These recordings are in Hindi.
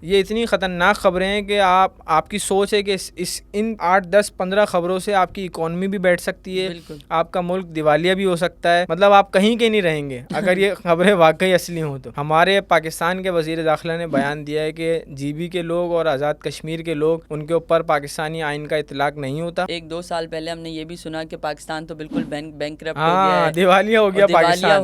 ये इतनी ख़तरनाक ख़बरें हैं कि आपकी सोच है कि इन 8, 10, 15 ख़बरों से आपकी इकॉनमी भी बैठ सकती है, आपका मुल्क दिवालिया भी हो सकता है, मतलब आप कहीं के नहीं रहेंगे अगर ये ख़बरें वाकई असली हों। तो हमारे पाकिस्तान के वज़ीर दाखिला ने बयान दिया है कि जीबी के लोग और आज़ाद कश्मीर के लोग, उनके ऊपर पाकिस्तानी आइन का इतलाक़ नहीं होता। 1-2 साल पहले हमने ये भी सुना कि पाकिस्तान तो बिल्कुल बैंकरप्ट हो गया है, दिवालिया हो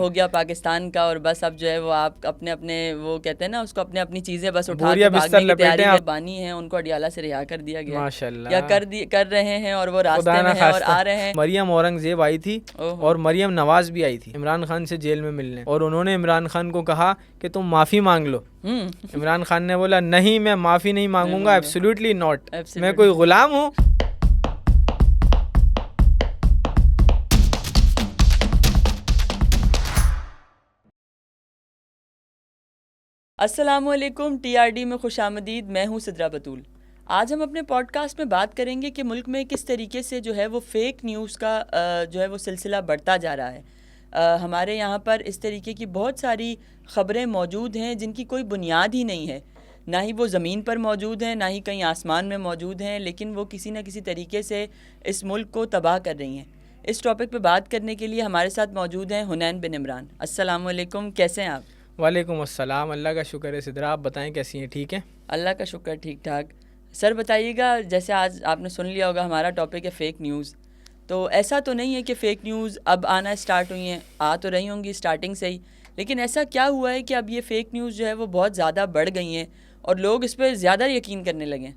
गया पाकिस्तान का, और बस अब जो है वो आप अपने वो कहते हैं ना उसको, अपनी चीज़ें बस उठा के भागने की तैयारी बानी है, उनको अडियाला से रिहा कर दिया गया माशाल्लाह, या कर रहे हैं, और वो रास्ते में है और आ रहे हैं। मरियम औरंगजेब आई थी और मरियम नवाज भी आई थी इमरान खान से जेल में मिलने, और उन्होंने इमरान खान को कहा कि तुम माफ़ी मांग लो। इमरान खान ने बोला नहीं, मैं माफ़ी नहीं मांगूंगा, एब्सोल्युटली नॉट, मैं कोई गुलाम हूँ। अस्सलामुअलैकुम, TRD में खुशामदीद। मैं हूँ सिद्रा बतूल। आज हम अपने पॉडकास्ट में बात करेंगे कि मुल्क में किस तरीके से जो है वो फ़ेक न्यूज़ का जो है वो सिलसिला बढ़ता जा रहा है। हमारे यहाँ पर इस तरीके की बहुत सारी ख़बरें मौजूद हैं जिनकी कोई बुनियाद ही नहीं है, ना ही वो ज़मीन पर मौजूद हैं, ना ही कहीं आसमान में मौजूद हैं, लेकिन वो किसी न किसी तरीके से इस मुल्क को तबाह कर रही हैं। इस टॉपिक पे बात करने के लिए हमारे साथ मौजूद हैं हुनैन बिन इमरान। अस्सलामुअलैकुम, कैसे हैं आप? वालेकुम अस्सलाम, अल्लाह का शुक्र है सिद्रा, आप बताएं कैसी हैं? ठीक है, अल्लाह का शुक्र, ठीक ठाक। सर बताइएगा, जैसे आज आपने सुन लिया होगा हमारा टॉपिक है फ़ेक न्यूज़, तो ऐसा तो नहीं है कि फ़ेक न्यूज़ अब आना स्टार्ट हुई हैं, आ तो रही होंगी स्टार्टिंग से ही, लेकिन ऐसा क्या हुआ है कि अब ये फ़ेक न्यूज़ जो है वो बहुत ज़्यादा बढ़ गई हैं और लोग इस पर ज़्यादा यकीन करने लगे?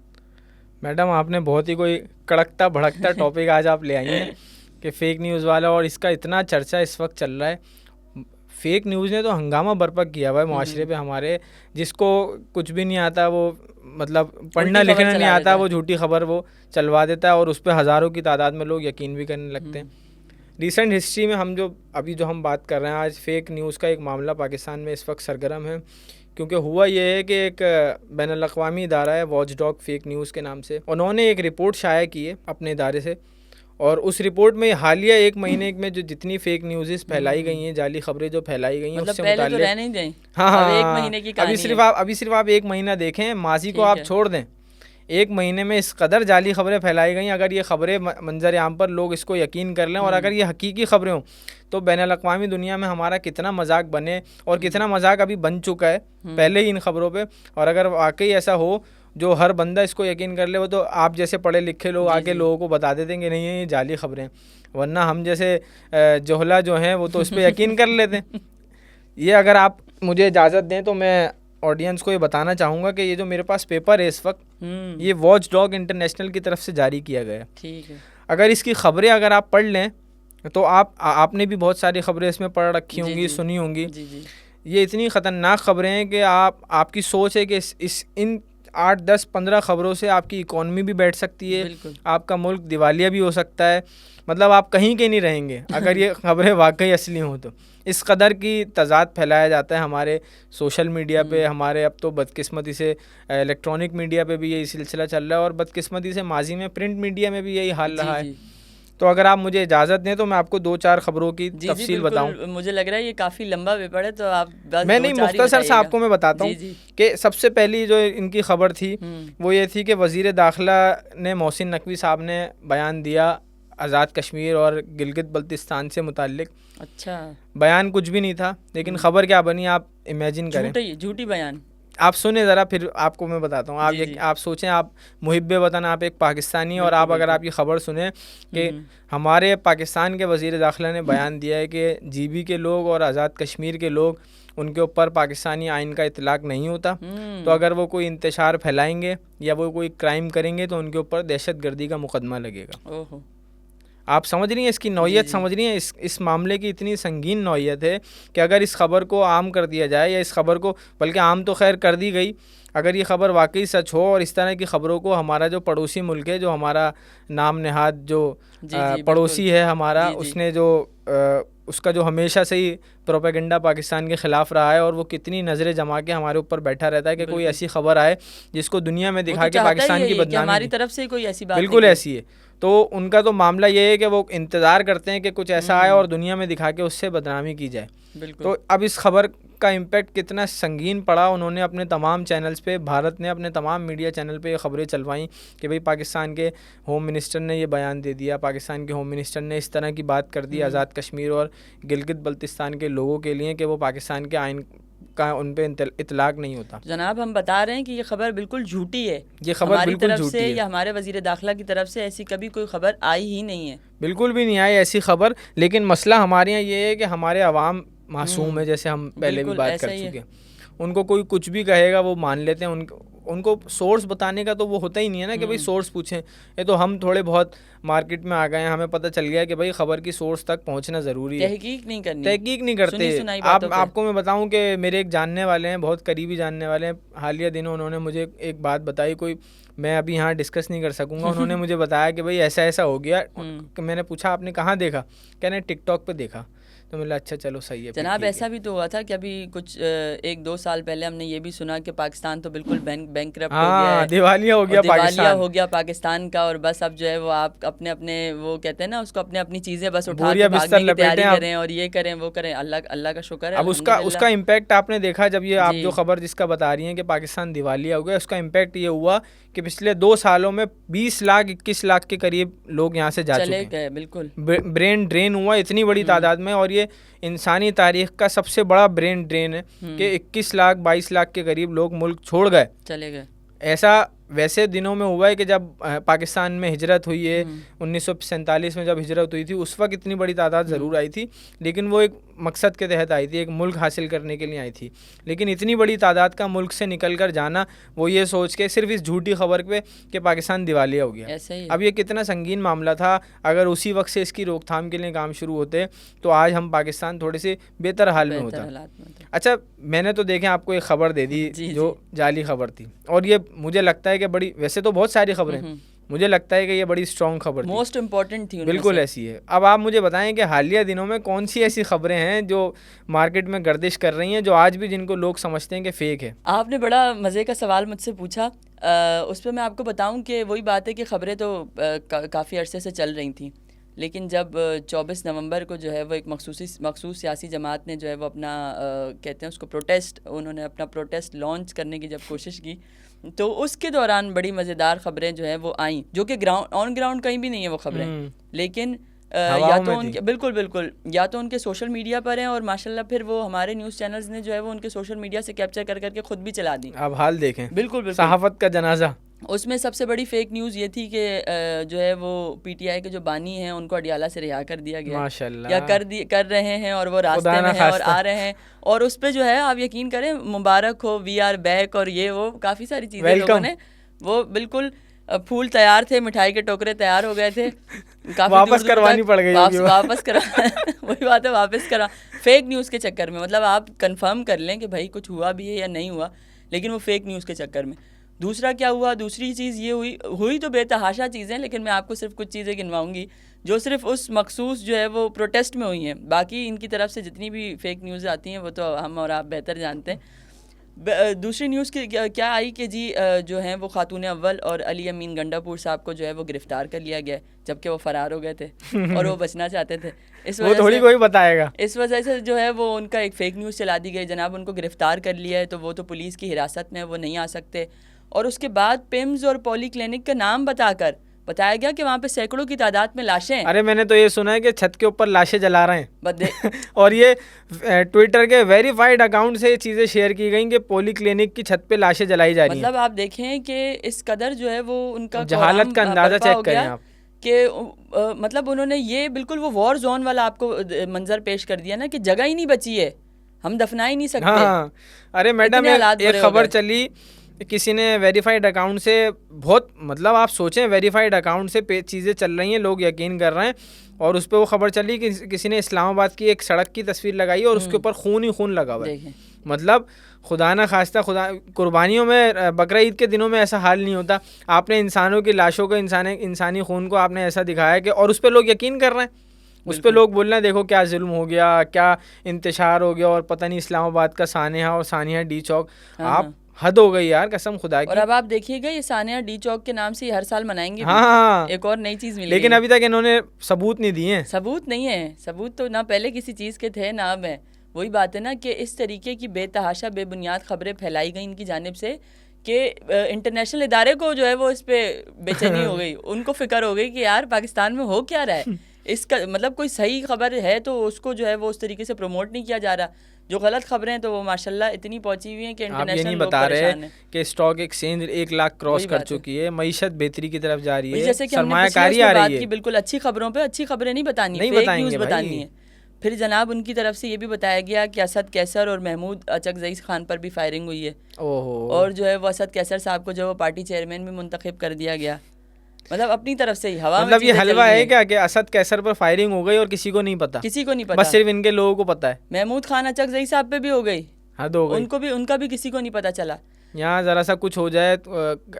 मैडम, आपने बहुत ही कोई कड़कता भड़कता टॉपिक आज आप ले आई हैं कि फ़ेक न्यूज़ वाला, और इसका इतना चर्चा इस वक्त चल रहा है। फ़ेक न्यूज़ ने तो हंगामा बरपा किया हुआ है माशरे पे हमारे। जिसको कुछ भी नहीं आता, वो मतलब पढ़ना लिखना नहीं आता, वो झूठी खबर वो चलवा देता है और उस पर हज़ारों की तादाद में लोग यकीन भी करने लगते हैं। रिसेंट हिस्ट्री में हम जो बात कर रहे हैं आज, फ़ेक न्यूज़ का एक मामला पाकिस्तान में इस वक्त सरगर्म है, क्योंकि हुआ ये है कि एक बैनुल-अक़वामी इदारा है वॉचडॉग फ़ेक न्यूज़ के नाम से, उन्होंने एक रिपोर्ट शाया की है अपने इदारे से, और उस रिपोर्ट में हालिया 1 महीने में जो जितनी फ़ेक न्यूज़ फैलाई गई हैं, जाली खबरें जो फैलाई गई हैं, मतलब उससे पहले तो रहने ही दें। हाँ, 1 महीने की कहानी है। अभी सिर्फ आप 1 महीना देखें, माजी को आप छोड़ दें, 1 महीने में इस कदर जाली खबरें फैलाई गई। अगर ये खबरें मंजर आम पर लोग इसको यकीन कर लें और अगर ये हकीकी खबरें हों, तो बैनुल-अक़वामी दुनिया में हमारा कितना मजाक बने, और कितना मजाक अभी बन चुका है पहले ही इन खबरों पे। और अगर वाकई ऐसा हो जो हर बंदा इसको यकीन कर ले, वो तो आप जैसे पढ़े लिखे लोग आके लोगों को बता देते हैं कि नहीं ये जाली खबरें, वरना हम जैसे जोहला जो हैं वो तो इस पर यकीन कर लेते हैं। ये अगर आप मुझे इजाज़त दें तो मैं ऑडियंस को ये बताना चाहूँगा कि ये जो मेरे पास पेपर है इस वक्त, ये वॉचडॉग इंटरनेशनल की तरफ से जारी किया गया है। ठीक है। अगर इसकी खबरें अगर आप पढ़ लें तो आपने भी बहुत सारी खबरें इसमें पढ़ रखी होंगी, सुनी होंगी। ये इतनी ख़तरनाक खबरें हैं कि आपकी सोच है कि इन 8, 10, 15 खबरों से आपकी इकॉनमी भी बैठ सकती है, आपका मुल्क दिवालिया भी हो सकता है, मतलब आप कहीं के नहीं रहेंगे अगर ये खबरें वाकई असली हों। तो इस कदर की तज़ाद फैलाया जाता है हमारे सोशल मीडिया पे, हमारे अब तो बदकिस्मती से इलेक्ट्रॉनिक मीडिया पे भी यही सिलसिला चल रहा है, और बदकिस्मती से माजी में प्रिंट मीडिया में भी यही हाल रहा है। तो अगर आप मुझे इजाज़त दें तो मैं आपको 2-4 खबरों की तफसील बताऊं। मुझे लग रहा है ये काफ़ी लंबा पेपर है, तो आप मैं नहीं, मुख्तसर से आपको मैं बताता हूँ कि सबसे पहली जो इनकी खबर थी वो ये थी कि वज़ीर दाखिला ने मोहसिन नकवी साहब ने बयान दिया आज़ाद कश्मीर और गिलगित बल्तिस्तान से मुताल्लिक। अच्छा, बयान कुछ भी नहीं था, लेकिन खबर क्या बनी आप इमेजिन करें। झूठी बयान। आप सुने ज़रा, फिर आपको मैं बताता हूँ। आप सोचें, आप मुहिब्बे वतन, आप एक पाकिस्तानी, और आप अगर आप ये ख़बर सुने कि हमारे पाकिस्तान के वज़ीर दाखिला ने बयान दिया है कि जीबी के लोग और आज़ाद कश्मीर के लोग, उनके ऊपर पाकिस्तानी आइन का इतलाक़ नहीं होता, तो अगर वो कोई इंतशार फैलाएंगे या वो कोई क्राइम करेंगे तो उनके ऊपर दहशतगर्दी का मुकदमा लगेगा। आप समझ रही हैं इसकी नौयत, समझ रही हैं इस मामले की इतनी संगीन नौयत है कि अगर इस खबर को आम कर दिया जाए, या इस खबर को, बल्कि आम तो खैर कर दी गई, अगर ये खबर वाकई सच हो और इस तरह की खबरों को हमारा जो पड़ोसी मुल्क है, जो हमारा नाम नेहाद जो पड़ोसी है हमारा, उसने जो उसका जो हमेशा से ही प्रोपेगेंडा पाकिस्तान के ख़िलाफ़ रहा है, और वो कितनी नज़रें जमा के हमारे ऊपर बैठा रहता है कि कोई ऐसी खबर आए जिसको दुनिया में दिखा के पाकिस्तान की बदनामी, हमारी तरफ से कोई ऐसी बात बिल्कुल ऐसी है। तो उनका तो मामला ये है कि वो इंतज़ार करते हैं कि कुछ ऐसा आए और दुनिया में दिखा के उससे बदनामी की जाए। तो अब इस खबर उसका इम्पैक्ट कितना संगीन पड़ा। उन्होंने अपने तमाम चैनल्स पे, भारत ने अपने तमाम मीडिया चैनल पे ये खबरें चलवाईं कि भाई पाकिस्तान के होम मिनिस्टर ने ये बयान दे दिया, पाकिस्तान के होम मिनिस्टर ने इस तरह की बात कर दी आज़ाद कश्मीर और गिलगित बल्तिस्तान के लोगों के लिए कि वो पाकिस्तान के आइन का उन पे इतलाक नहीं होता। जनाब हम बता रहे हैं कि ये खबर बिल्कुल झूठी है, ये खबर हमारी बिल्कुल तरफ झूठी से है या हमारे वजीर दाखिला की तरफ से ऐसी कभी कोई खबर आई ही नहीं है, बिल्कुल भी नहीं आई ऐसी खबर। लेकिन मसला हमारे यहाँ ये है कि हमारे अवाम मासूम है, जैसे हम पहले भी बात कर चुके हैं। उनको कोई कुछ भी कहेगा वो मान लेते हैं। उनको सोर्स बताने का तो वो होता ही नहीं है ना कि भाई सोर्स पूछें। ये तो हम थोड़े बहुत मार्केट में आ गए हैं, हमें पता चल गया कि भाई खबर की सोर्स तक पहुंचना ज़रूरी है। तहकीक नहीं करनी, तहकीक नहीं करते। आपको मैं बताऊं कि मेरे एक जानने वाले हैं, बहुत करीबी जानने वाले हैं, हालिया दिनों उन्होंने मुझे एक बात बताई, कोई मैं अभी यहाँ डिस्कस नहीं कर सकूंगा। उन्होंने मुझे बताया कि भाई ऐसा ऐसा हो गया। मैंने पूछा आपने कहाँ देखा? कहने टिकटॉक पे देखा। तो मैंने अच्छा चलो सही है। जनाब ऐसा भी तो हुआ था कि अभी कुछ 1-2 साल पहले हमने ये भी सुना कि पाकिस्तान तो बिल्कुल बैंकक्रप्ट हो गया है, दिवालिया हो गया पाकिस्तान का, और बस अब जो है वो आप अपने अपने वो कहते हैं ना उसको अपने अपनी चीज़ें बस उठा के भागने की तैयारी करें और ये करें वो करें। अल्लाह का शुक्र है। अब उसका इम्पैक्ट आपने देखा जब ये आप जो खबर जिसका बता रही हैं कि पाकिस्तान दिवालिया हो गया, उसका इम्पैक्ट ये हुआ कि पिछले 2 सालों में 20 लाख 21 लाख के करीब लोग यहाँ से जा चुके हैं। बिल्कुल ब्रेन ड्रेन हुआ इतनी बड़ी तादाद में, और ये इंसानी तारीख का सबसे बड़ा ब्रेन ड्रेन है कि 21 लाख 22 लाख के करीब लोग मुल्क छोड़ गए, चले गए। ऐसा वैसे दिनों में हुआ है कि जब पाकिस्तान में हिजरत हुई है 1947 में जब हिजरत हुई थी उस वक्त इतनी बड़ी तादाद ज़रूर आई थी, लेकिन वो एक मकसद के तहत आई थी, एक मुल्क हासिल करने के लिए आई थी। लेकिन इतनी बड़ी तादाद का मुल्क से निकल कर जाना, वो ये सोच के सिर्फ इस झूठी खबर पे कि पाकिस्तान दिवालिया हो गया। अब ये कितना संगीन मामला था। अगर उसी वक्त से इसकी रोकथाम के लिए काम शुरू होते तो आज हम पाकिस्तान थोड़े से बेहतर हाल में होता। अच्छा, मैंने तो देखें आपको एक खबर दे दी जो जाली खबर थी, और ये मुझे लगता है कि बड़ी, वैसे तो बहुत सारी खबरें, मुझे लगता है कि ये बड़ी स्ट्रॉन्ग खबर थी, मोस्ट इम्पॉर्टेंट थी, बिल्कुल ऐसी है। अब आप मुझे बताएं कि हालिया दिनों में कौन सी ऐसी खबरें हैं जो मार्केट में गर्दिश कर रही हैं, जो आज भी जिनको लोग समझते हैं कि फेक है। आपने बड़ा मज़े का सवाल मुझसे पूछा। उस पर मैं आपको बताऊं कि वही बात है कि खबरें तो काफ़ी अरसे से चल रही थी, लेकिन जब 24 नवंबर को जो है वो एक मखसूस सियासी जमात ने जो है वो अपना कहते हैं उसको प्रोटेस्ट, उन्होंने अपना प्रोटेस्ट लॉन्च करने की जब कोशिश की, तो उसके दौरान बड़ी मज़ेदार खबरें जो है वो आईं, जो कि ऑन ग्राउंड कहीं भी नहीं है वो खबरें, लेकिन या तो उनके बिल्कुल या तो उनके सोशल मीडिया पर हैं, और माशाल्लाह फिर वो हमारे न्यूज़ चैनल्स ने जो है वो उनके सोशल मीडिया से कैप्चर कर करके खुद भी चला दी। अब हाल देखें, बिल्कुल सहाफत का जनाजा। उसमें सबसे बड़ी फेक न्यूज़ ये थी कि जो है वो पीटीआई के जो बानी हैं उनको अडियाला से रिहा कर दिया गया, माशाल्लाह, या कर रहे हैं, और वो रास्ते में हैं और आ रहे हैं, और उस पर जो है आप यकीन करें मुबारक हो, वी आर बैक, और ये वो काफ़ी सारी चीज़ें लोगों ने, वो बिल्कुल फूल तैयार थे, मिठाई के टोकरे तैयार हो गए थे, वापस करवानी पड़ गई, वापस करा वही बात है, वापस करा फेक न्यूज़ के चक्कर में। मतलब आप कंफर्म कर लें कि भाई कुछ हुआ भी है या नहीं हुआ, लेकिन वो फेक न्यूज़ के चक्कर में। दूसरा क्या हुआ, दूसरी चीज़ ये हुई तो बेतहाशा चीज़ें, लेकिन मैं आपको सिर्फ कुछ चीज़ें गिनवाऊंगी जो सिर्फ उस मखसूस जो है वो प्रोटेस्ट में हुई हैं। बाकी इनकी तरफ से जितनी भी फेक न्यूज़ आती हैं वो तो हम और आप बेहतर जानते हैं। दूसरी न्यूज़ की क्या आई कि जी जो हैं वो खातून अव्वल और अली अमीन गंडापुर साहब को जो है वो गिरफ़्तार कर लिया गया, जबकि वो फ़रार हो गए थे और वो बचना चाहते थे। इस वजह थोड़ी कोई बताएगा, इस वजह से जो है वो उनका एक फ़ेक न्यूज़ चला दी गई, जनाब उनको गिरफ़्तार कर लिया है तो वो तो पुलिस की हिरासत में वो नहीं आ सकते। और उसके बाद पिम्स और पॉली क्लिनिक का नाम बताया गया कि वहाँ पे सैकड़ों की तादाद में लाशें हैं। अरे मैंने तो ये सुना है कि छत के ऊपर लाशें जला रहे हैं और ये ट्विटर के वेरीफाइड अकाउंट से ये चीज़ें शेयर की गई कि पॉली क्लिनिक की छत पे लाशें जलाई जा रही हैं। मतलब आप देखें कि इस कदर जो है वो उनका जहालत का अंदाज़ा चेक करें आप कि मतलब उन्होंने ये बिल्कुल वो वॉर जोन वाला आपको मंजर पेश कर दिया ना कि जगह ही नहीं बची है, हम दफना ही नहीं सकते। हाँ, अरे मैडम एक खबर चली, किसी ने वेरीफाइड अकाउंट से बहुत, मतलब आप सोचें वेरीफाइड अकाउंट से चीज़ें चल रही हैं, लोग यकीन कर रहे हैं, और उस पर वो खबर चली कि किसी ने इस्लामाबाद की एक सड़क की तस्वीर लगाई और उसके ऊपर खून ही खून लगा हुआ है। मतलब खुदा ना खास्ता, खुदा कुर्बानियों में बकरा ईद के दिनों में ऐसा हाल नहीं होता, आपने इंसानों की लाशों को, इंसानी खून को आपने ऐसा दिखाया कि, और उस पर लोग यकीन कर रहे हैं, उस पर लोग बोल रहे हैं देखो क्या जुल्म हो गया, क्या इंतशार हो गया, और पता नहीं इस्लामाबाद का सानिया और सानिया डी चौक, आप हद हो गई यार कसम खुदा की। और अब आप देखिएगा ये सानिया डी चौक के नाम से हर साल मनाएंगे। हाँ, एक और नई चीज़ मिली, लेकिन अभी तक इन्होंने सबूत नहीं दिए हैं। सबूत नहीं है, सबूत तो ना पहले किसी चीज़ के थे ना अब है। वही बात है ना कि इस तरीके की बेतहाशा बेबुनियाद खबरें फैलाई गई इनकी जानिब से कि इंटरनेशनल इदारे को जो है वो इस पे बेचैनी हो गई, उनको फिक्र हो गई कि यार पाकिस्तान में हो क्या रहा है, इसका मतलब कोई सही खबर है तो उसको जो है वो उस तरीके से प्रमोट नहीं किया जा रहा, जो गलत खबरें हैं तो वो माशाल्लाह इतनी पहुंची हुई हैं कि इंटरनेशनल लोग परेशान हैं। कि स्टॉक एक्सचेंज 1 लाख क्रॉस कर चुकी है, मईशत बेहतरी की तरफ जा रही है, जैसे कि हमने सरमायाकारी आ रही है। बिल्कुल अच्छी खबरों पे अच्छी खबरें नहीं बतानी, फेक न्यूज़ बतानी है। फिर जनाब उनकी तरफ से ये भी बताया गया कि असद कैसर और महमूद अचकज़ई खान पर भी फायरिंग हुई है, और जो है वो असद कैसर साहब को जो वो पार्टी चेयरमैन भी मुंतखब कर दिया गया। मतलब अपनी तरफ से ही हवा मतलब ये हलवा है क्या कि असद कैसर पर फायरिंग हो गई और किसी को नहीं पता, किसी को नहीं पता, बस सिर्फ इनके लोगों को पता है। महमूद खान अचकज़ई साहब पे भी हो गई, हद हो गई, उनका भी किसी को नहीं पता चला। यहाँ ज़रा सा कुछ हो जाए तो,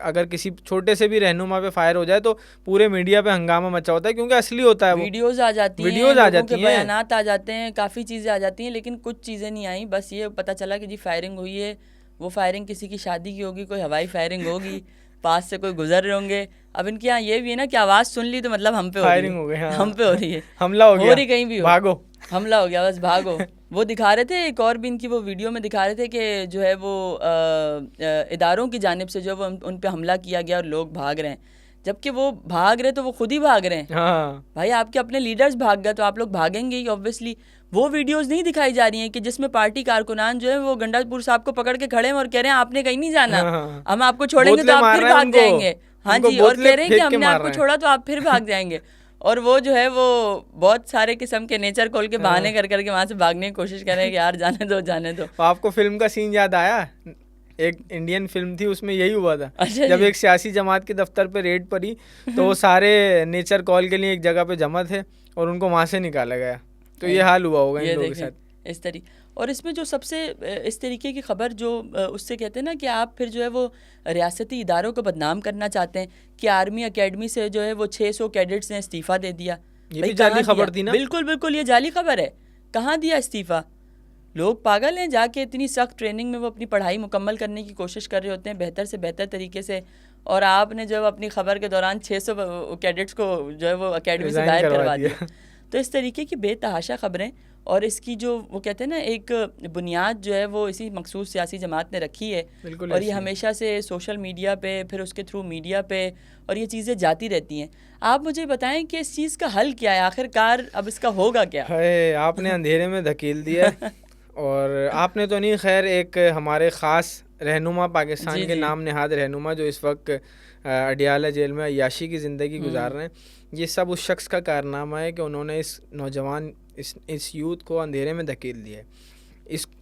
अगर किसी छोटे से भी रहनुमा पे फायर हो जाए तो पूरे मीडिया पे हंगामा मचा होता है, क्योंकि असली होता है, वीडियोस आ जाती हैं, बयानात आ जाते हैं, काफ़ी चीज़ें आ जाती हैं, लेकिन कुछ चीज़ें नहीं आई। बस ये पता चला कि जी फायरिंग हुई है, वो फायरिंग किसी की शादी की होगी, कोई हवाई फायरिंग होगी, पास से कोई गुजर रहे होंगे। अब इनके यहाँ ये भी है ना कि आवाज़ सुन ली तो मतलब हम पे फायरिंग हो गई, हम पे हो रही है, हमला हो रही कहीं भी हो, भागो, हमला हो गया, बस भागो। वो दिखा रहे थे, एक और भी इनकी वो वीडियो में दिखा रहे थे कि जो है वो इदारों की जानिब से जो वो उन पे हमला किया गया और लोग भाग रहे हैं, जबकि वो भाग रहे तो वो खुद ही भाग रहे हैं। हाँ। भाई आपके अपने लीडर्स भाग गए तो आप लोग भागेंगे ही ऑब्वियसली। वो वीडियोस नहीं दिखाई जा रही हैं कि जिसमें पार्टी कारकुनान जो है वो गंडापुर साहब को पकड़ के खड़े हैं और कह रहे हैं आपने कहीं नहीं जाना, हम आपको छोड़ेंगे तो आप फिर भाग जाएंगे। हाँ जी, और कह रहे हैं कि हमने आपको छोड़ा तो आप फिर भाग जाएंगे। और वो जो है वो बहुत सारे किस्म के नेचर खोल के बहाने कर करके वहाँ से भागने की कोशिश कर रहे हैं कि यार जाने दो जाने दो। आपको फिल्म का सीन याद आया? एक इंडियन फिल्म थी, उसमें यही हुआ था। जब एक सियासी जमात के दफ्तर पे रेड पड़ी तो वो सारे नेचर कॉल के लिए एक जगह पे जमा थे और उनको वहाँ से निकाला गया। तो ये हाल हुआ होगा इन लोगों के साथ इस तरीके। और इसमें जो सबसे इस तरीके की खबर जो उससे कहते हैं ना कि आप फिर जो है वो रियासती इदारों को बदनाम करना चाहते हैं कि आर्मी एकेडमी से जो है वो 600 कैडेट्स ने इस्तीफ़ा दे दिया। ये भी जाली खबर थी ना? बिल्कुल बिल्कुल, ये जाली खबर है। कहाँ दिया इस्तीफ़ा? लोग पागल हैं, जाके इतनी सख्त ट्रेनिंग में वो अपनी पढ़ाई मुकम्मल करने की कोशिश कर रहे होते हैं बेहतर से बेहतर तरीके से, और आपने जो अपनी खबर के दौरान 600 कैडेट्स को जो है वो अकेडमी से गायब करवा दिया। तो इस तरीके की बेतहाशा खबरें, और इसकी जो वो कहते हैं ना एक बुनियाद जो है वो इसी मखसूस सियासी जमात ने रखी है, और ये हमेशा से सोशल मीडिया पे, फिर उसके थ्रू मीडिया पे, और ये चीज़ें जाती रहती हैं। आप मुझे बताएं कि इस चीज़ का हल क्या है आखिरकार, अब इसका होगा क्या? है आपने अंधेरे में धकेल दिया और आपने तो नहीं, खैर एक हमारे ख़ास रहनुमा, पाकिस्तान के नाम नहाद रहनुमा जो इस वक्त अडियाला जेल में अय्याशी की ज़िंदगी गुजार रहे हैं, ये सब उस शख्स का कारनामा है कि उन्होंने इस नौजवान इस यूथ को अंधेरे में धकेल दिया है।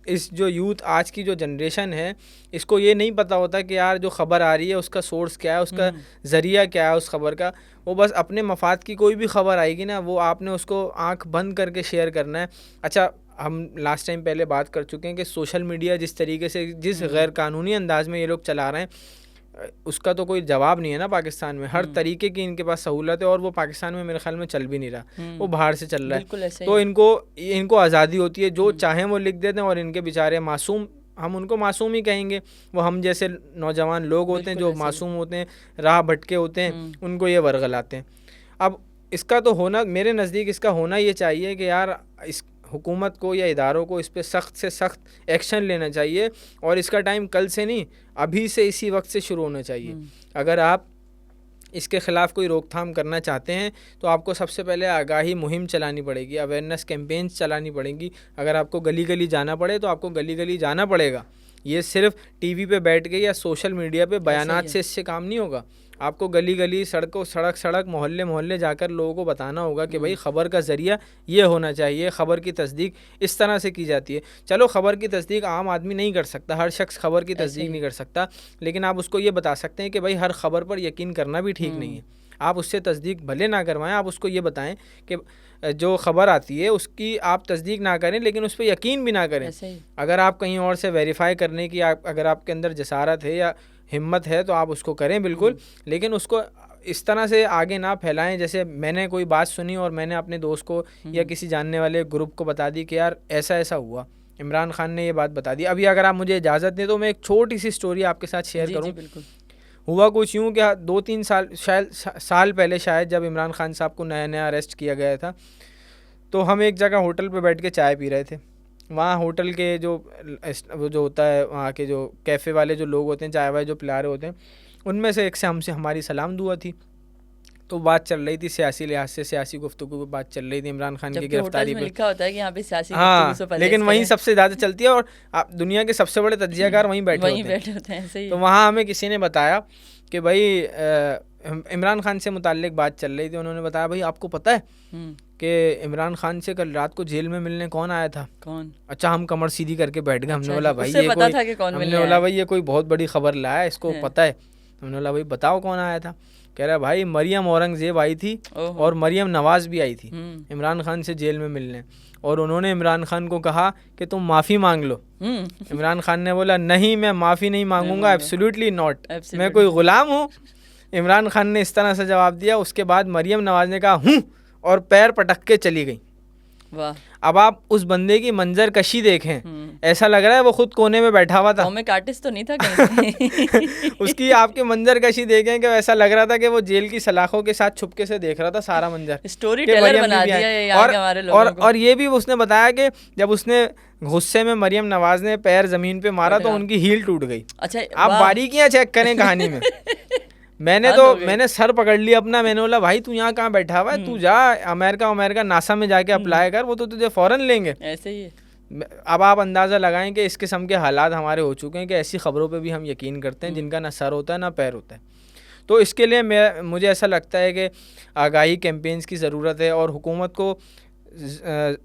इस जो यूथ आज की जो जनरेशन है, इसको ये नहीं पता होता कि यार जो ख़बर आ रही है उसका सोर्स क्या है, उसका ज़रिया क्या है उस ख़बर का। वो बस अपने मफाद की कोई भी ख़बर आएगी ना, वो आपने उसको आंख बंद करके शेयर करना है। अच्छा, हम लास्ट टाइम पहले बात कर चुके हैं कि सोशल मीडिया जिस तरीके से, जिस गैर कानूनी अंदाज में ये लोग चला रहे हैं, उसका तो कोई जवाब नहीं है ना पाकिस्तान में। हर तरीके की इनके पास सहूलत है और वो पाकिस्तान में मेरे ख्याल में चल भी नहीं रहा, वो बाहर से चल रहा है। तो इनको आज़ादी होती है, जो चाहें वो लिख देते हैं, और इनके बेचारे मासूम, हम उनको मासूम ही कहेंगे, वो हम जैसे नौजवान लोग होते हैं जो मासूम होते हैं, राह भटके होते हैं, उनको ये वर्गलाते हैं। अब इसका तो होना, मेरे नज़दीक इसका होना ये चाहिए कि यार इस हुकूमत को या इदारों को इस पे सख्त से सख्त एक्शन लेना चाहिए, और इसका टाइम कल से नहीं, अभी से, इसी वक्त से शुरू होना चाहिए। अगर आप इसके ख़िलाफ़ कोई रोकथाम करना चाहते हैं तो आपको सबसे पहले आगाही मुहिम चलानी पड़ेगी, अवेयरनेस कैंपेन्स चलानी पड़ेंगी। अगर आपको गली गली जाना पड़े तो आपको गली गली जाना पड़ेगा। ये सिर्फ टीवी पे बैठ के या सोशल मीडिया पे बयानात से इससे काम नहीं होगा। आपको गली गली, सड़क मोहल्ले मोहल्ले जाकर लोगों को बताना होगा कि भाई ख़बर का ज़रिया ये होना चाहिए, ख़बर की तस्दीक इस तरह से की जाती है। चलो, ख़बर की तस्दीक आम आदमी नहीं कर सकता, हर शख्स ख़बर की तस्दीक नहीं कर सकता, लेकिन आप उसको ये बता सकते हैं कि भाई हर ख़बर पर यकीन करना भी ठीक नहीं है। आप उससे तस्दीक भले ना करवाएं, आप उसको ये बताएं कि जो ख़बर आती है उसकी आप तस्दीक ना करें, लेकिन उस पर यकीन भी ना करें। अगर आप कहीं और से वेरीफाई करने की अगर आपके अंदर जसारत है या हिम्मत है तो आप उसको करें बिल्कुल, लेकिन उसको इस तरह से आगे ना फैलाएं जैसे मैंने कोई बात सुनी और मैंने अपने दोस्त को या किसी जानने वाले ग्रुप को बता दी कि यार ऐसा ऐसा हुआ, इमरान खान ने ये बात बता दी। अभी अगर आप मुझे इजाज़त दें तो मैं एक छोटी सी स्टोरी आपके साथ शेयर करूँ। हुआ कुछ यूँ कि 2-3 साल पहले शायद, जब इमरान खान साहब को नया अरेस्ट किया गया था, तो हम एक जगह होटल पे बैठ के चाय पी रहे थे। वहाँ होटल के जो वो जो होता है वहाँ के जो कैफ़े वाले जो लोग होते हैं, चाय वाय जो पिला रहे होते हैं, उनमें से एक से हमसे हमारी सलाम दुआ थी। तो बात चल रही थी सियासी लिहाज से, सियासी गुफ्तगू की बात चल रही थी इमरान खान की गिरफ्तारी पे। लिखा होता है कि यहाँ पे सियासी हाँ, लेकिन वहीं सबसे ज़्यादा चलती है और दुनिया के सबसे बड़े तज्जियाकार वहीं बैठे होते हैं। सही। तो वहाँ हमें किसी ने बताया कि भाई इमरान खान से मुताल्लिक बात चल रही थी। उन्होंने बताया भाई आपको पता है कि इमरान खान से कल रात को जेल में मिलने कौन आया था? कौन? अच्छा, हम कमर सीधी करके बैठ गए। हमने बोला भाई ये कोई बहुत बड़ी खबर लाया, इसको पता है। हमने बोला भाई बताओ कौन आया था? कह रहा भाई मरियम औरंगजेब आई थी और मरियम नवाज भी आई थी इमरान खान से जेल में मिलने, और उन्होंने इमरान खान को कहा कि तुम माफ़ी मांग लो। इमरान खान ने बोला नहीं, मैं माफ़ी नहीं मांगूंगा, एब्सोल्युटली नॉट, मैं कोई ग़ुलाम हूँ। इमरान खान ने इस तरह से जवाब दिया। उसके बाद मरियम नवाज ने कहा हूँ और पैर पटक के चली गई। वाह। अब आप उस बंदे की मंजर कशी देखें, ऐसा लग रहा है वो खुद कोने में बैठा हुआ था। कॉमिक आर्टिस्ट तो नहीं था कहीं। उसकी आपकी मंजर कशी देखें कि ऐसा लग रहा था कि वो जेल की सलाखों के साथ छुपके से देख रहा था सारा मंजर। स्टोरी टेलर बना दिया है यहाँ के हमारे लोगों को। और ये भी उसने बताया कि जब उसने गुस्से में मरियम नवाज ने पैर जमीन पे मारा तो उनकी हील टूट गई। अच्छा, आप बारीकियां चेक करें कहानी में। मैंने सर पकड़ लिया अपना। मैंने बोला भाई तू यहाँ कहाँ बैठा हुआ है, तू जा अमेरिका नासा में जाके अप्लाई कर, वो तो तुझे फौरन लेंगे। ऐसे ही है। अब आप अंदाज़ा लगाएं कि इस किस्म के हालात हमारे हो चुके हैं कि ऐसी खबरों पे भी हम यकीन करते हैं जिनका ना सर होता है ना पैर होता है। तो इसके लिए मुझे ऐसा लगता है कि आगाही कैंपेन्स की ज़रूरत है और हुकूमत को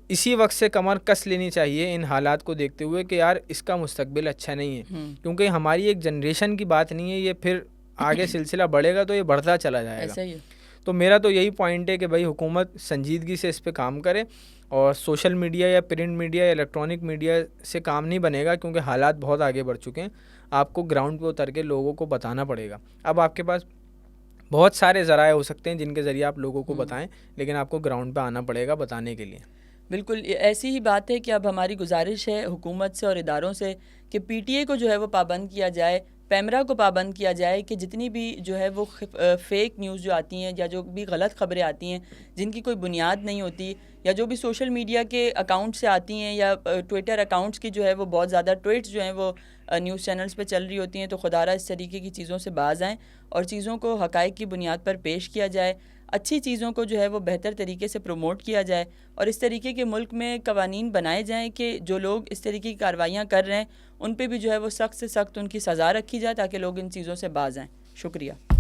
इसी वक्त से कमर कस लेनी चाहिए इन हालात को देखते हुए कि यार इसका मुस्तकबिल अच्छा नहीं है, क्योंकि हमारी एक जनरेशन की बात नहीं है ये, फिर आगे सिलसिला बढ़ेगा तो ये बढ़ता चला जाएगा। ऐसा ही है। तो मेरा तो यही पॉइंट है कि भाई हुकूमत संजीदगी से इस पे काम करे और सोशल मीडिया या प्रिंट मीडिया या इलेक्ट्रॉनिक मीडिया से काम नहीं बनेगा, क्योंकि हालात बहुत आगे बढ़ चुके हैं। आपको ग्राउंड पे उतर के लोगों को बताना पड़ेगा। अब आपके पास बहुत सारे ज़राए हो सकते हैं जिनके ज़रिए आप लोगों को बताएं, लेकिन आपको ग्राउंड पे आना पड़ेगा बताने के लिए। बिल्कुल ऐसी ही बात है कि अब हमारी गुजारिश है हुकूमत से और इदारों से कि पीटीए को जो है वो पाबंद किया जाए, पैमरा को पाबंद किया जाए कि जितनी भी जो है वो फेक न्यूज़ जो आती हैं या जो भी गलत खबरें आती हैं जिनकी कोई बुनियाद नहीं होती, या जो भी सोशल मीडिया के अकाउंट से आती हैं या ट्विटर अकाउंट्स की जो है वो बहुत ज़्यादा ट्वीट्स जो हैं वो न्यूज़ चैनल्स पे चल रही होती हैं, तो खुदारा इस तरीके की चीज़ों से बाज आएँ और चीज़ों को हक़ाइक़ की बुनियाद पर पेश किया जाए। अच्छी चीज़ों को जो है वो बेहतर तरीके से प्रमोट किया जाए और इस तरीके के मुल्क में कवानीन बनाए जाएं कि जो लोग इस तरीके की कार्रवाइयाँ कर रहे हैं उन पे भी जो है वो सख्त से सख्त उनकी सज़ा रखी जाए ताकि लोग इन चीज़ों से बाज आएँ। शुक्रिया।